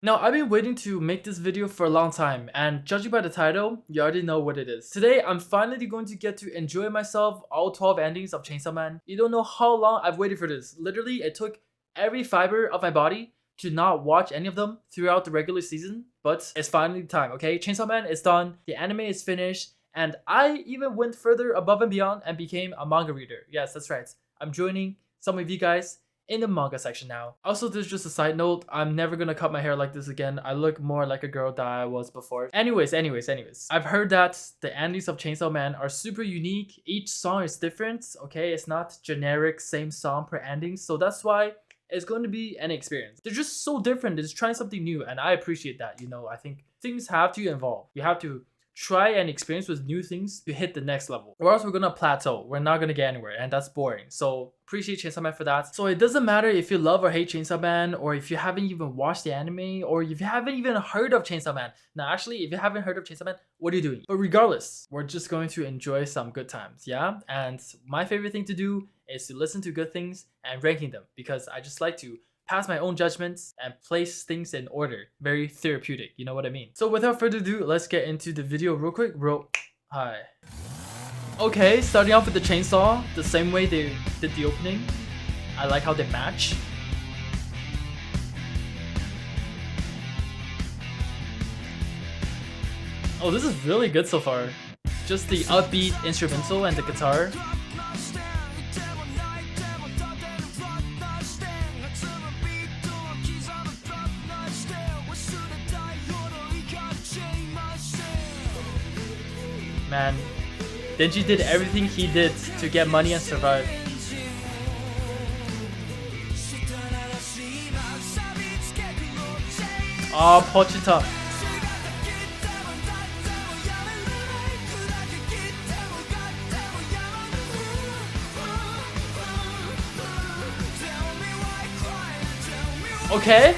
Now, I've been waiting to make this video for a long time, and judging by the title, you already know what it is. Today, I'm finally going to get to enjoy myself all 12 endings of Chainsaw Man. You don't know how long I've waited for this. Literally, it took every fiber of my body to not watch any of them throughout the regular season, but it's finally time, okay? Chainsaw Man is done, the anime is finished, and I even went further above and beyond and became a manga reader. Yes, that's right. I'm joining some of you guys in the manga section now. Also, this is just a side note, I'm never gonna cut my hair like this again. I look more like a girl that I was before. Anyways. I've heard that the endings of Chainsaw Man are super unique. Each song is different, okay? It's not generic, same song per ending. So that's why it's going to be an experience. They're just so different. They're just trying something new, and I appreciate that. You know, I think things have to evolve. You have to try and experience with new things to hit the next level, or else we're gonna plateau. We're not gonna get anywhere, and that's boring. So appreciate Chainsaw Man for that. So it doesn't matter if you love or hate Chainsaw Man, or if you haven't even watched the anime, or if you haven't even heard of Chainsaw Man. Now, actually, if you haven't heard of Chainsaw Man, what are you doing? But regardless, we're just going to enjoy some good times, yeah? And my favorite thing to do is to listen to good things and ranking them, because I just like to pass my own judgments and place things in order. Very therapeutic, you know what I mean? So without further ado, let's get into the video real quick. Hi. Okay, starting off with the chainsaw, the same way they did the opening. I like how they match. Oh, this is really good so far. Just the upbeat instrumental and the guitar. Man, Denji did everything he did to get money and survive. Ah, Pochita. Okay.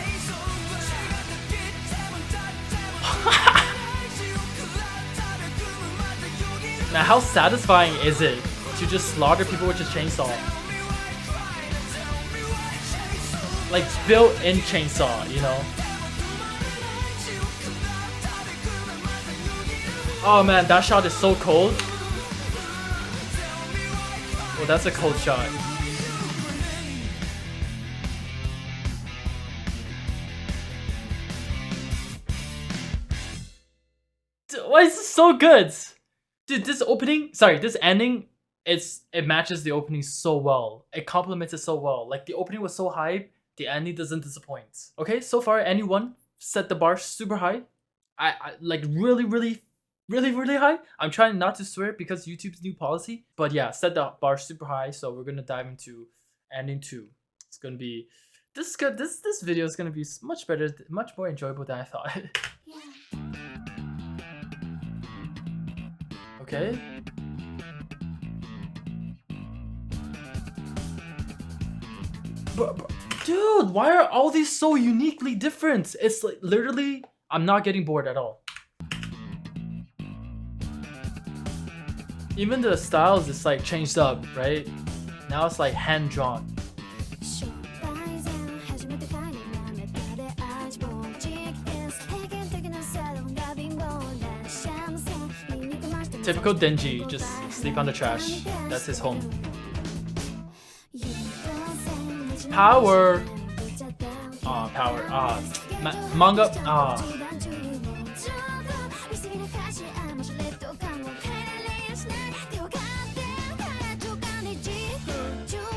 Now, how satisfying is it to just slaughter people with a chainsaw? Like, built-in chainsaw, you know? Oh man, that shot is so cold. Oh, that's a cold shot. Why is this so good? Dude, this ending, it matches the opening so well. It complements it so well. Like, the opening was so high, the ending doesn't disappoint. Okay, so far anyone set the bar super high. I like really high. I'm trying not to swear because YouTube's new policy, but yeah, set the bar super high. So we're gonna dive into ending 2. It's gonna be this video is gonna be much better, much more enjoyable than I thought. Okay. But, dude, why are all these so uniquely different? It's like literally, I'm not getting bored at all. Even the styles is like changed up, right? Now it's like hand drawn. Typical Denji, just sleep on the trash. That's his home. Power! Ah, power. Ah, manga. Ah.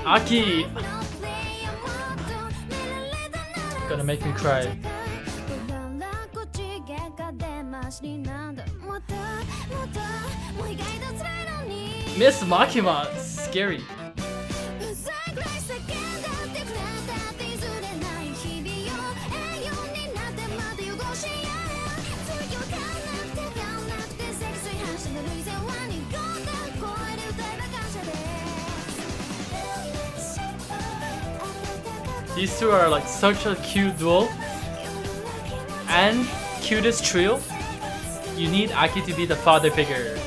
Aki! Gonna make me cry. Miss Makima, scary. These two are like such a cute duo and cutest trio. You need Aki to be the father figure.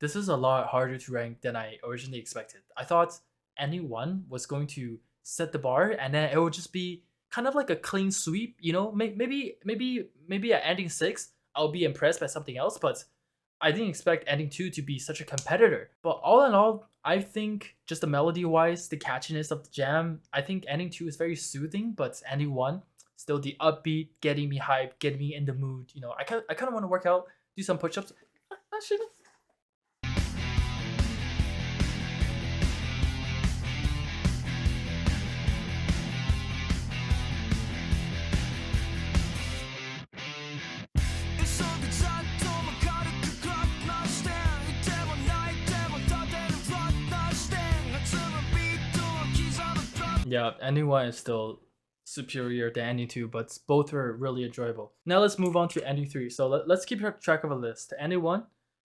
This is a lot harder to rank than I originally expected. I thought ending 1 was going to set the bar, and then it would just be kind of like a clean sweep. You know, maybe at ending 6, I'll be impressed by something else, but I didn't expect ending 2 to be such a competitor. But all in all, I think just the melody wise, the catchiness of the jam, I think ending 2 is very soothing, but ending 1, still the upbeat, getting me hyped, getting me in the mood. You know, I kind of want to work out, do some push-ups. Shit. Yeah, ending 1 is still superior to ending 2, but both were really enjoyable. Now let's move on to ending 3. So let's keep track of a list. Ending 1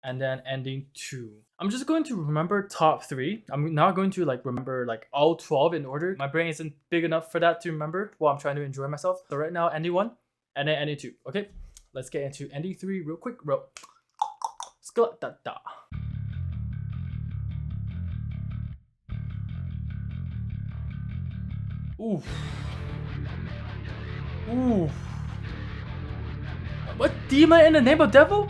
and then ending 2. I'm just going to remember top 3. I'm not going to like remember like all 12 in order. My brain isn't big enough for that to remember while I'm trying to enjoy myself. So right now, ending 1 and then ending 2. Okay, let's get into ending 3 real quick, bro. Skla-da-da. Oof. Ooh. What? Demon in the name of devil?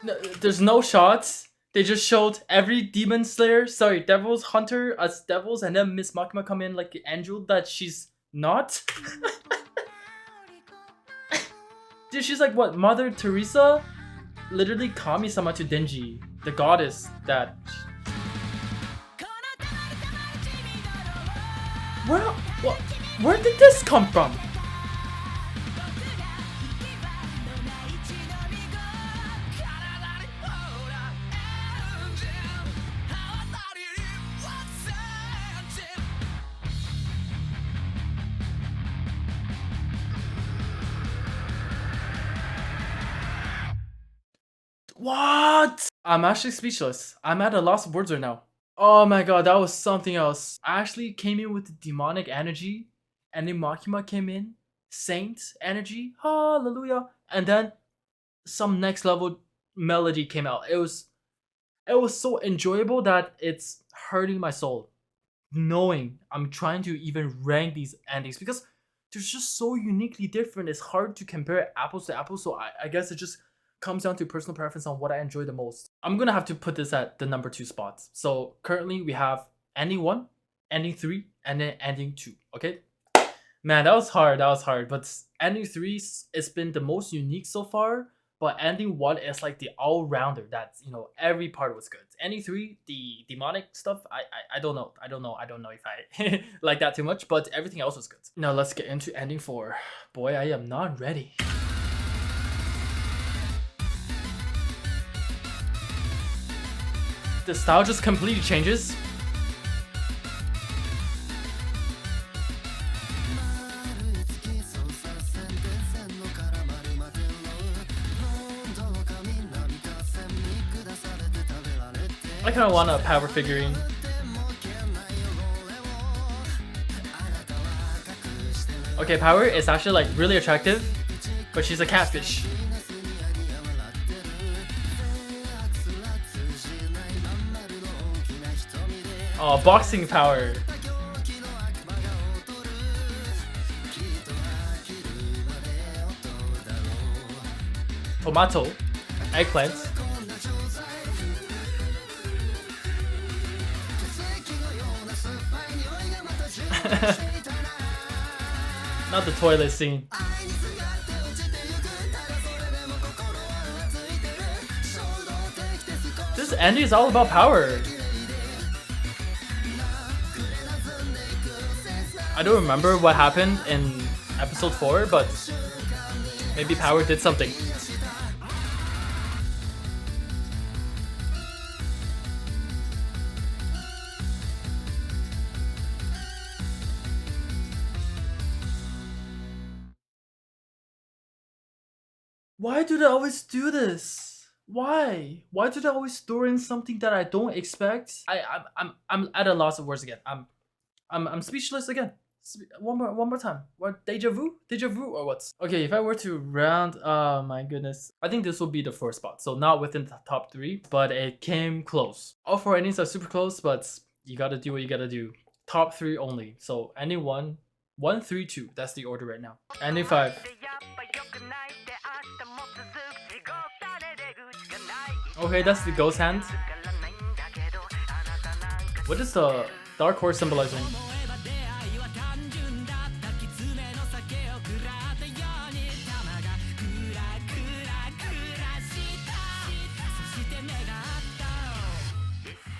No, there's no shots. They just showed every demon slayer, sorry, devil's hunter as devils, and then Miss Makima come in like the angel that she's not. Dude, she's like what, Mother Teresa? Literally Kami-sama to Denji, the goddess that. Where did this come from? What? I'm actually speechless. I'm at a loss of words right now. Oh my god, that was something else. I actually came in with the demonic energy, and then Makima came in, saint energy, hallelujah, and then some next level melody came out. It was so enjoyable that it's hurting my soul, knowing I'm trying to even rank these endings because they're just so uniquely different. It's hard to compare apples to apples, so I guess it just comes down to personal preference on what I enjoy the most. I'm gonna have to put this at the number 2 spots. So currently we have ending 1, ending 3, and then ending 2. Okay, man, that was hard. But ending 3, it's been the most unique so far. But ending 1 is like the all-rounder. That's, you know, every part was good. Ending 3, the demonic stuff, I don't know if I like that too much, but everything else was good. Now let's get into ending 4. Boy, I am not ready. The style just completely changes. I kind of want a power figurine. Okay, Power is actually like really attractive, but she's a catfish. Oh, boxing Power. Tomato. Eggplant. Not the toilet scene. This ending is all about power. I don't remember what happened in episode 4, but maybe Power did something. Why do they always do this? Why? Why do they always throw in something that I don't expect? I'm at a loss of words again. I'm speechless again. One more time. What, deja vu? Deja vu or what? Okay, if I were to round, oh my goodness, I think this will be the 4th spot. So not within the top 3, but it came close. All 4 endings are super close, but you gotta do what you gotta do. Top 3 only. So ending 1, 1, 3, 2. That's the order right now. Ending 5. Okay, that's the ghost hand. What is the dark horse symbolizing?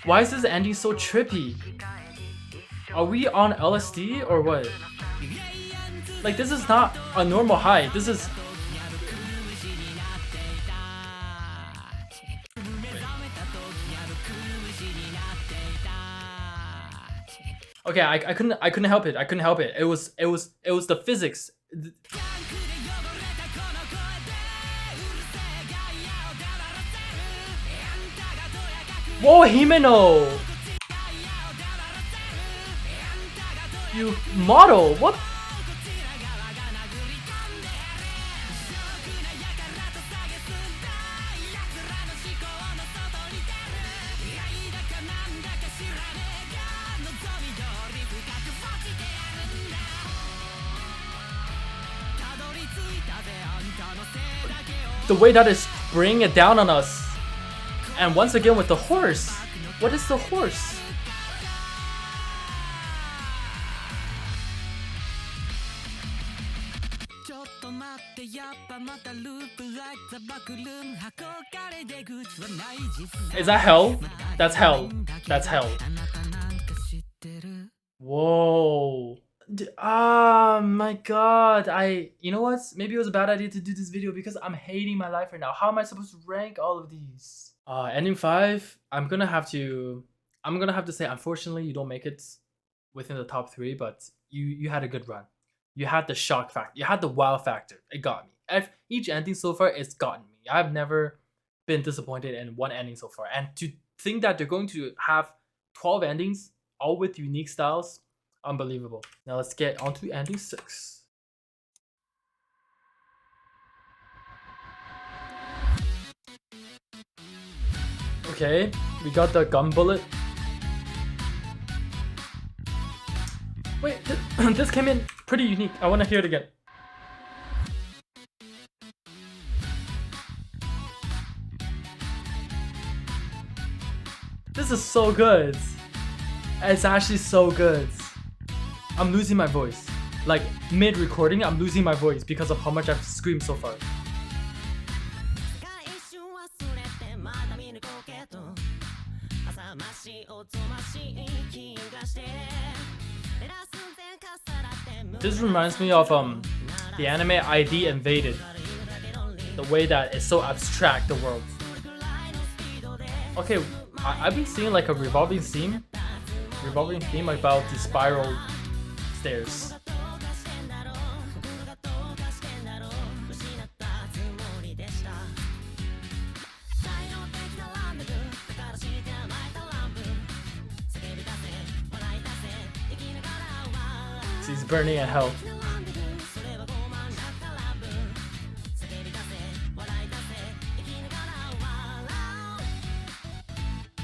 Why is this ending so trippy? Are we on LSD or what? Like, this is not a normal high. This is... Okay, I couldn't help it. I couldn't help it. It was the physics. Whoa, Himeno! You model, what? The way that is bringing it down on us. And once again with the horse. What is the horse? Is that hell? That's hell. That's hell. Whoa. My god. You know what? Maybe it was a bad idea to do this video because I'm hating my life right now. How am I supposed to rank all of these? Ending 5, I'm gonna have to say, unfortunately, you don't make it within the top 3, but you had a good run. You had the shock factor. You had the wow factor. It got me. Each ending so far, it's gotten me. I've never been disappointed in one ending so far. And to think that they're going to have 12 endings, all with unique styles, unbelievable. Now let's get on to ending 6. Okay, we got the gun bullet. Wait, this came in pretty unique. I want to hear it again. This is so good. It's actually so good. I'm losing my voice. Like, mid-recording, I'm losing my voice because of how much I've screamed so far. This reminds me of the anime ID Invaded. The way that it's so abstract, the world. Okay, I've been seeing like a revolving theme about the spiral stairs. He's burning in hell.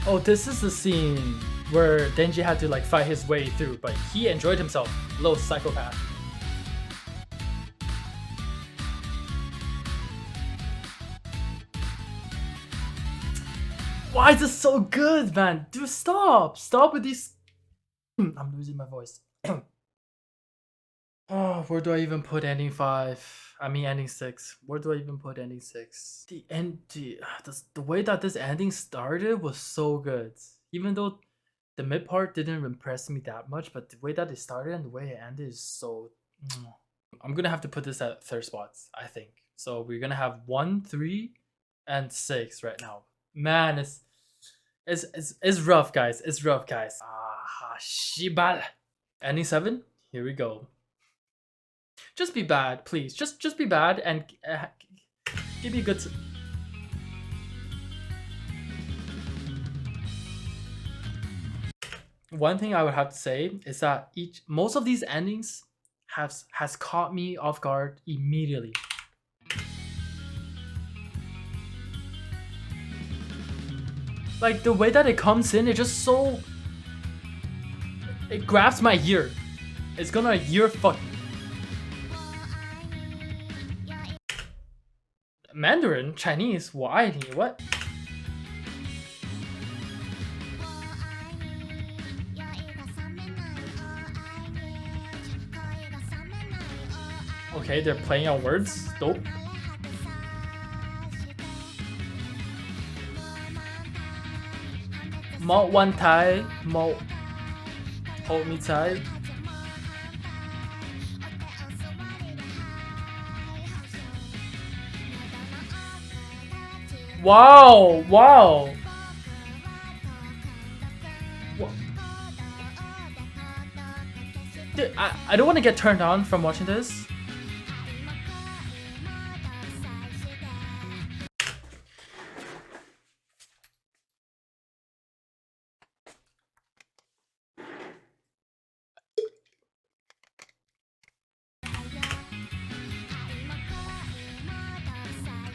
Oh, this is the scene where Denji had to like fight his way through, but he enjoyed himself. Little psychopath. Why is this so good, man? Dude, stop! Stop with these. I'm losing my voice. Oh, where do I even put ending 5? I mean ending 6. Where do I even put ending 6? The way that this ending started was so good. Even though The mid part didn't impress me that much, but the way that it started and the way it ended is so. I'm gonna have to put this at third spots, I think. So we're gonna have 1, 3, and 6 right now. Man, it's rough, guys. It's rough, guys. Ah, shibal. Ending 7. Here we go. Just be bad, please. Just be bad and give me a good. One thing I would have to say is that most of these endings has caught me off guard immediately. Like the way that it comes in, it's just so. It grabs my ear. It's gonna ear fuck. Mandarin, Chinese, 我爱你, what? Okay, they're playing on words. Dope. Mo one tai, mo hold me tight. Wow, wow. Dude, I don't want to get turned on from watching this.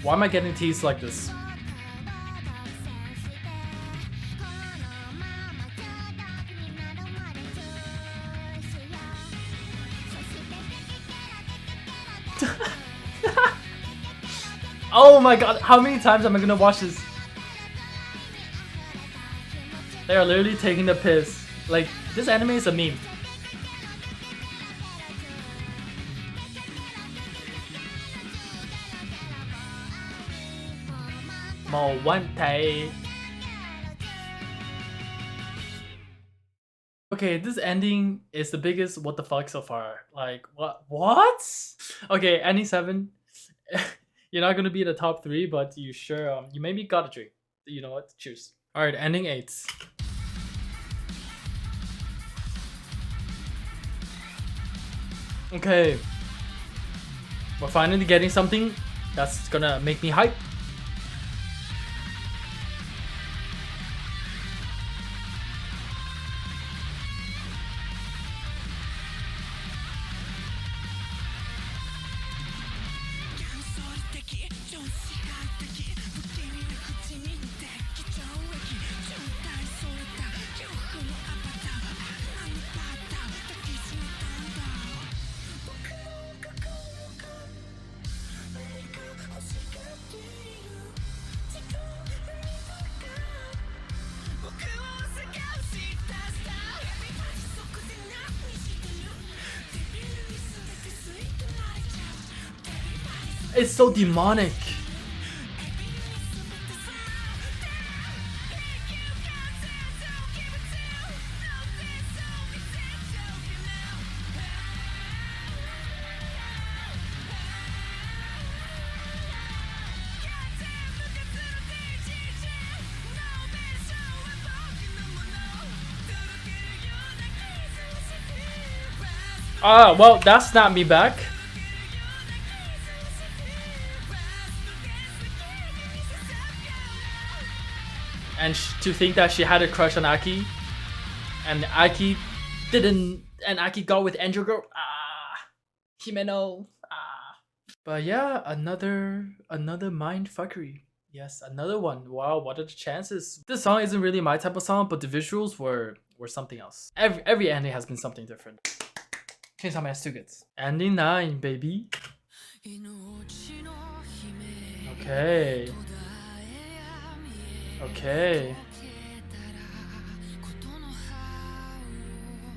Why am I getting teased like this? Oh my god, how many times am I gonna watch this? They are literally taking the piss. Like, this anime is a meme. Mo one tai. Okay, this ending is the biggest what the fuck so far. Like, what? Okay, ending 7. You're not gonna be in the top 3, but you sure you maybe got a drink. You know what? Cheers. Alright, ending 8. Okay. We're finally getting something that's gonna make me hype. It's so demonic. Ah, well, that snapped me back. And to think that she had a crush on Aki, and Aki didn't, and Aki got with Angel Girl. Ah, Himeno. Ah. But yeah, another mind fuckery. Yes, another one. Wow, what are the chances? This song isn't really my type of song, but the visuals were something else. Every ending has been something different. Chainsaw Man has 2 gets. Ending 9, baby. Okay. Okay.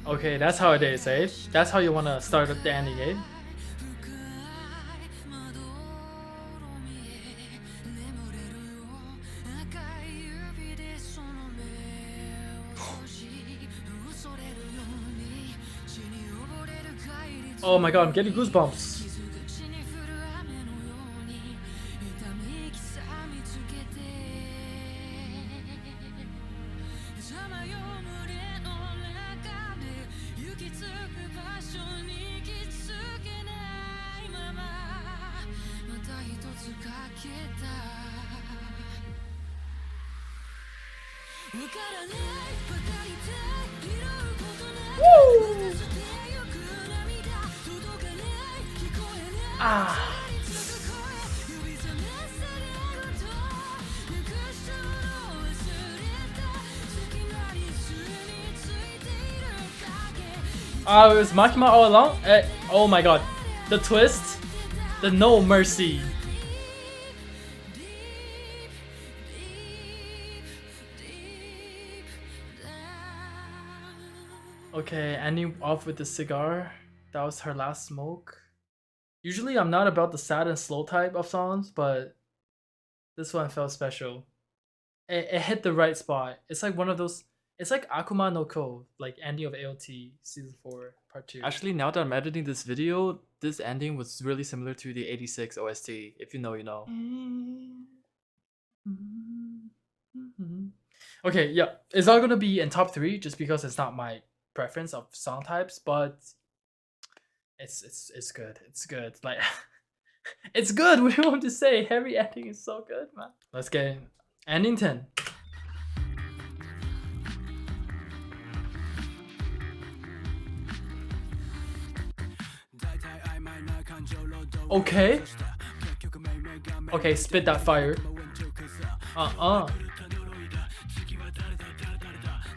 Okay, that's how it is, eh? That's how you wanna start the ending, eh? Oh my god, I'm getting goosebumps. Woo! Ah. It was Makima all along? Oh my god. The twist? The no mercy. Okay, ending off with the cigar. That was her last smoke. Usually I'm not about the sad and slow type of songs, but this one felt special. It hit the right spot. It's like one of those. It's like Akuma no Ko, like ending of AOT season 4 part 2. Actually, now that I'm editing this video, this ending was really similar to the 86 OST. If you know, you know. Okay, yeah, it's not gonna be in top 3 just because it's not my preference of song types, but it's good. It's good. Like it's good. What do you want to say? Heavy ending is so good, man. Let's get in. Ending 10. Okay. Okay, spit that fire.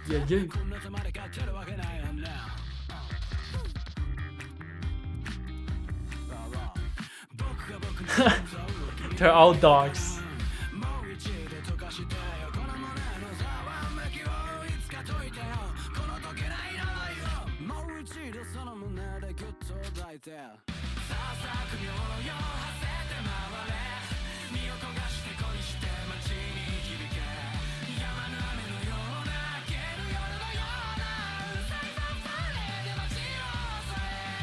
Yeah, yeah. They're all dogs.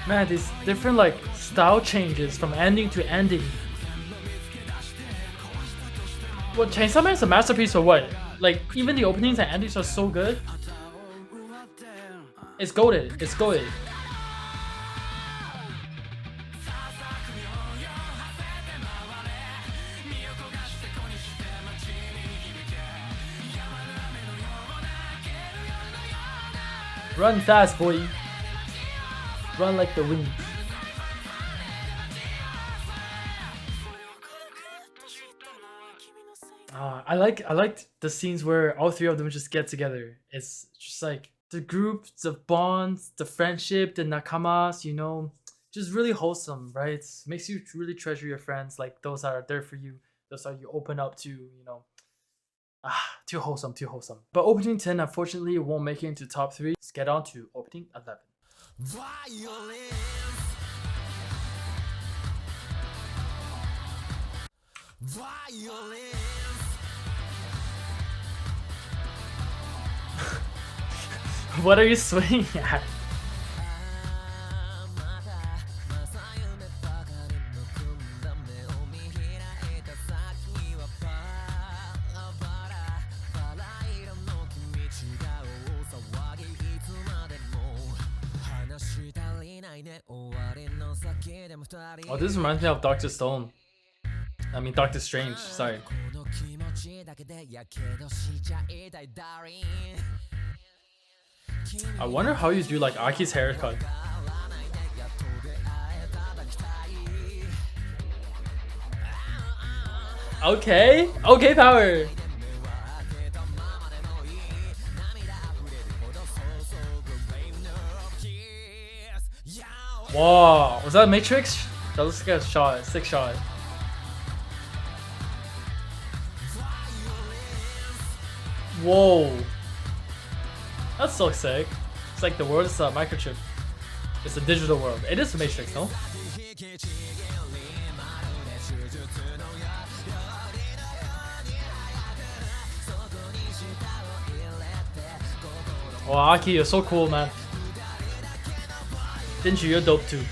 Man, these different like style changes from ending to ending. What, Chainsaw Man is a masterpiece or what? Like even the openings and endings are so good. It's goated. It's goated. Run fast, boy. Run like the wind. I liked the scenes where all 3 of them just get together. It's just like the group, the bonds, the friendship, the nakamas, you know, just really wholesome, right? Makes you really treasure your friends, like those that are there for you, those that you open up to, you know. Too wholesome, too wholesome. But opening 10, unfortunately, it won't make it into top 3. Let's get on to opening 11. Violence. Violence. What are you swinging at? Oh, this reminds me of Dr. Stone. I mean, Doctor Strange, sorry. I wonder how you do like Aki's haircut. Okay, okay, power. Wow, was that Matrix? That looks like a shot, sick shot. Whoa, that's so sick. It's like the world is a microchip. It's a digital world. It is the Matrix, no? Oh, Aki, you're so cool, man. Didn't you? You're dope too.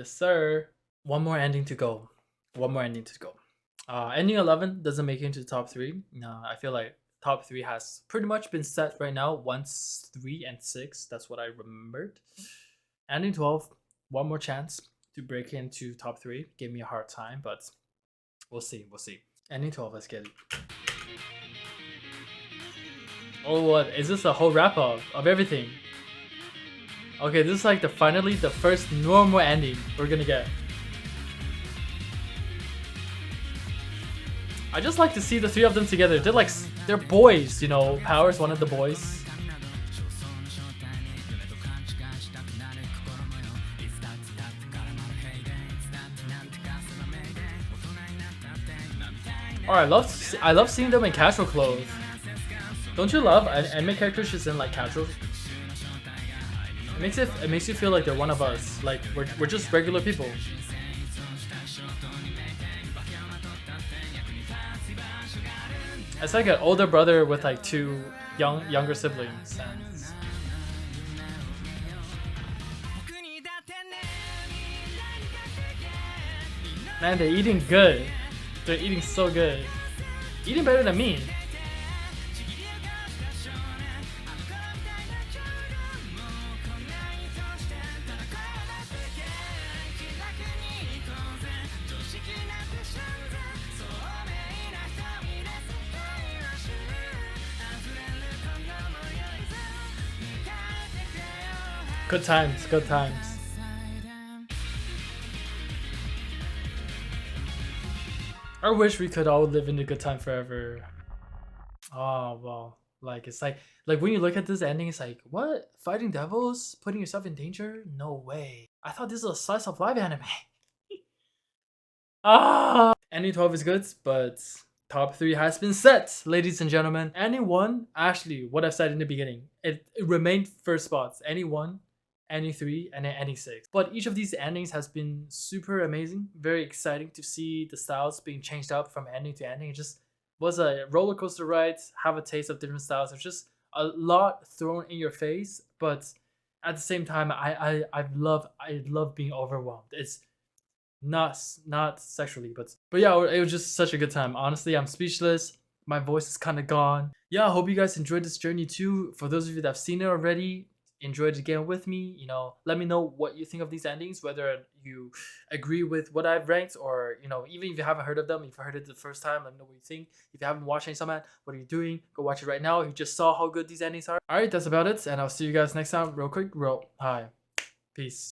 Yes, sir. One more ending to go. One more ending to go. Ending 11 doesn't make it into the top 3. No, I feel like top 3 has pretty much been set right now. Once 3 and 6, that's what I remembered. Ending 12, one more chance to break into top 3. Gave me a hard time, but we'll see. We'll see. Ending 12, let's get it. Oh, what? Is this a whole wrap up of everything? Okay, this is like finally the first normal ending we're gonna get. I just like to see the 3 of them together. They're boys, you know. Power's one of the boys. Oh, I love seeing them in casual clothes. Don't you love anime characters just in like casual? It makes you feel like they're one of us. Like we're just regular people. It's like an older brother with like 2 younger siblings. Man, they're eating good. They're eating so good. Eating better than me. Good times, good times. I wish we could all live in the good time forever. Oh well, like it's like when you look at this ending, it's like, what? Fighting devils? Putting yourself in danger? No way. I thought this was a slice of life anime. Ah, ending 12 is good, but top 3 has been set, ladies and gentlemen. Ending 1, actually, what I said in the beginning, it remained first spots. Ending 1, ending 3, and then ending 6. But each of these endings has been super amazing. Very exciting to see the styles being changed up from ending to ending. It just was a roller coaster ride. Have a taste of different styles. It's just a lot thrown in your face, but at the same time, I love being overwhelmed. It's not sexually, but yeah, it was just such a good time. Honestly, I'm speechless. My voice is kind of gone. Yeah, I hope you guys enjoyed this journey too. For those of you that have seen it already, enjoyed it again with me. You know, let me know what you think of these endings, whether you agree with what I've ranked, or you know, even if you haven't heard of them, if you heard it the first time, let me know what you think. If you haven't watched Chainsaw Man, what are you doing? Go watch it right now. You just saw how good these endings are. All right, that's about it, and I'll see you guys next time. Real quick, hi, peace.